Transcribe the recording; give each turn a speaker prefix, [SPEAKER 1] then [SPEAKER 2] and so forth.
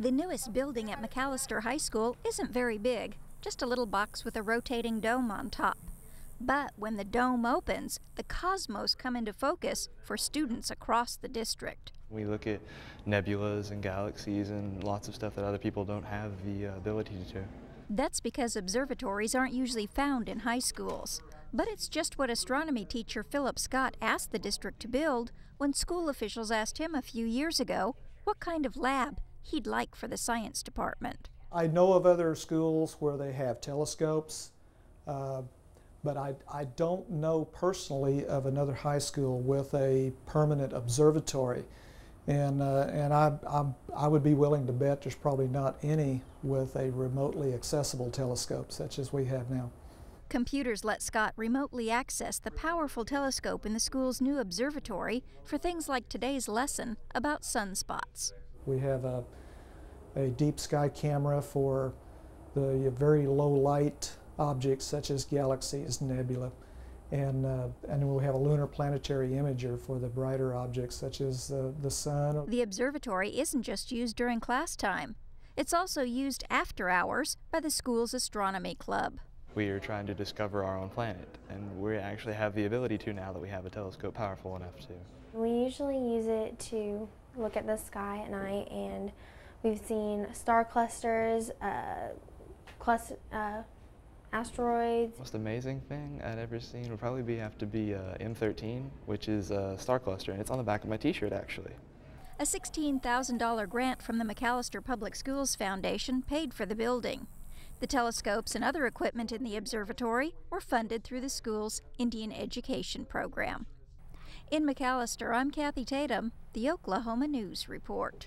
[SPEAKER 1] The newest building at McAlester High School isn't very big, just a little box with a rotating dome on top. But when the dome opens, the cosmos come into focus for students across the district.
[SPEAKER 2] We look at nebulas and galaxies and lots of stuff that other people don't have the ability to.
[SPEAKER 1] That's because observatories aren't usually found in high schools. But it's just what astronomy teacher Phillip Scott asked the district to build when school officials asked him a few years ago what kind of lab he'd like for the science department.
[SPEAKER 3] I know of other schools where they have telescopes, but I don't know personally of another high school with a permanent observatory. And I would be willing to bet there's probably not any with a remotely accessible telescope such as we have now.
[SPEAKER 1] Computers let Scott remotely access the powerful telescope in the school's new observatory for things like today's lesson about sunspots.
[SPEAKER 3] We have a deep sky camera for the very low light objects such as galaxies, nebula, and we have a lunar planetary imager for the brighter objects such as the sun.
[SPEAKER 1] The observatory isn't just used during class time. It's also used after hours by the school's astronomy club.
[SPEAKER 2] We are trying to discover our own planet, and we actually have the ability to now that we have a telescope powerful enough to.
[SPEAKER 4] We usually use it to look at the sky at night, and we've seen star clusters, asteroids.
[SPEAKER 2] Most amazing thing I'd ever seen would probably have to be M13, which is a star cluster, and it's on the back of my t-shirt actually.
[SPEAKER 1] A $16,000 grant from the McAlester Public Schools Foundation paid for the building. The telescopes and other equipment in the observatory were funded through the school's Indian Education program. In McAlester, I'm Kathy Tatum, the Oklahoma News Report.